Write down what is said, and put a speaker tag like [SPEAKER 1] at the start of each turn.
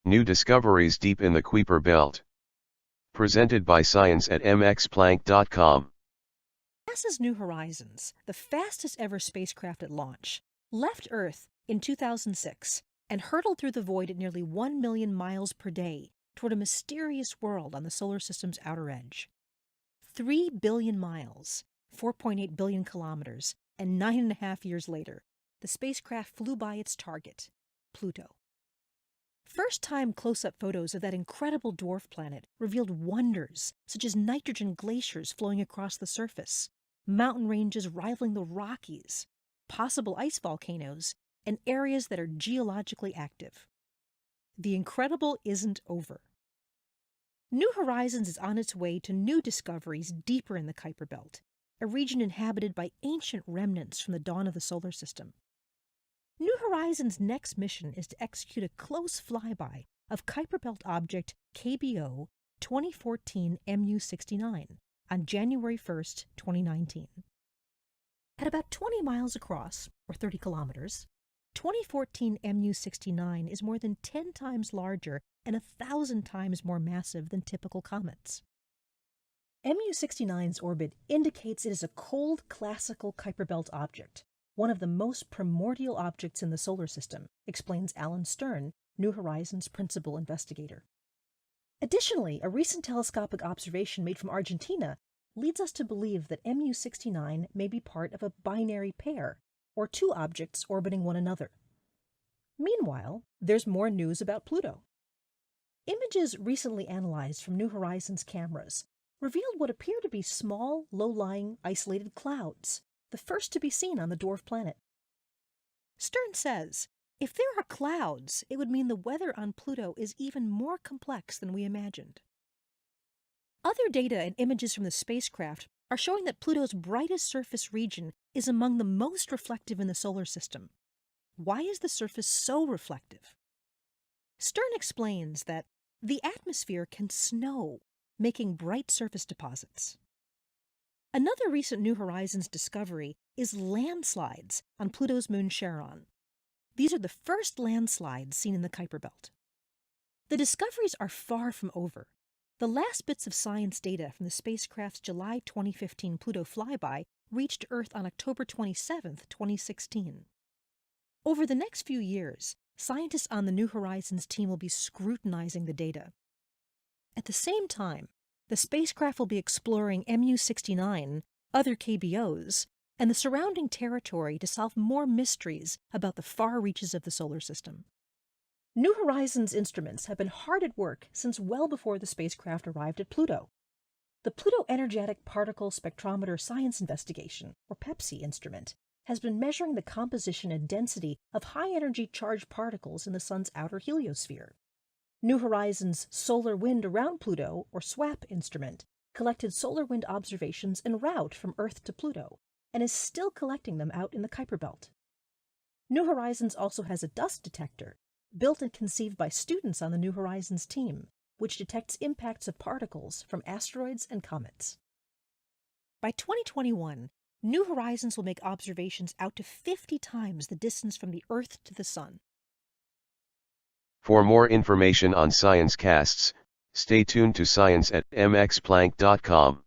[SPEAKER 1] New discoveries deep in the Kuiper Belt. Presented by Science at MXPlank.com.
[SPEAKER 2] NASA's New Horizons, the fastest ever spacecraft at launch, left Earth in 2006 and hurtled through the void at nearly 1 million miles per day toward a mysterious world on the solar system's outer edge. 3 billion miles, 4.8 billion kilometers, and 9.5 years later, the spacecraft flew by its target, Pluto. First-time close-up photos of that incredible dwarf planet revealed wonders such as nitrogen glaciers flowing across the surface, mountain ranges rivaling the Rockies, possible ice volcanoes, and areas that are geologically active. The incredible isn't over. New Horizons is on its way to new discoveries deeper in the Kuiper Belt, a region inhabited by ancient remnants from the dawn of the solar system. New Horizons' next mission is to execute a close flyby of Kuiper Belt object KBO 2014 MU69 on January 1, 2019. At about 20 miles across, or 30 kilometers, 2014 MU69 is more than 10 times larger and 1,000 times more massive than typical comets. MU69's orbit indicates it is a cold, classical Kuiper Belt object, one of the most primordial objects in the solar system, explains Alan Stern, New Horizons' principal investigator. Additionally, a recent telescopic observation made from Argentina leads us to believe that MU69 may be part of a binary pair, or two objects orbiting one another. Meanwhile, there's more news about Pluto. Images recently analyzed from New Horizons cameras revealed what appear to be small, low-lying, isolated clouds, the first to be seen on the dwarf planet. Stern says, if there are clouds, it would mean the weather on Pluto is even more complex than we imagined. Other data and images from the spacecraft are showing that Pluto's brightest surface region is among the most reflective in the solar system. Why is the surface so reflective? Stern explains that the atmosphere can snow, making bright surface deposits. Another recent New Horizons discovery is landslides on Pluto's moon Charon. These are the first landslides seen in the Kuiper Belt. The discoveries are far from over. The last bits of science data from the spacecraft's July 2015 Pluto flyby reached Earth on October 27, 2016. Over the next few years, scientists on the New Horizons team will be scrutinizing the data. At the same time, the spacecraft will be exploring MU69, other KBOs, and the surrounding territory to solve more mysteries about the far reaches of the solar system. New Horizons instruments have been hard at work since well before the spacecraft arrived at Pluto. The Pluto Energetic Particle Spectrometer Science Investigation, or PEPSI instrument, has been measuring the composition and density of high-energy charged particles in the Sun's outer heliosphere. New Horizons' Solar Wind Around Pluto, or SWAP instrument, collected solar wind observations en route from Earth to Pluto, and is still collecting them out in the Kuiper Belt. New Horizons also has a dust detector, built and conceived by students on the New Horizons team, which detects impacts of particles from asteroids and comets. By 2021, New Horizons will make observations out to 50 times the distance from the Earth to the Sun.
[SPEAKER 1] For more information on ScienceCasts, stay tuned to Science at MXPlank.com.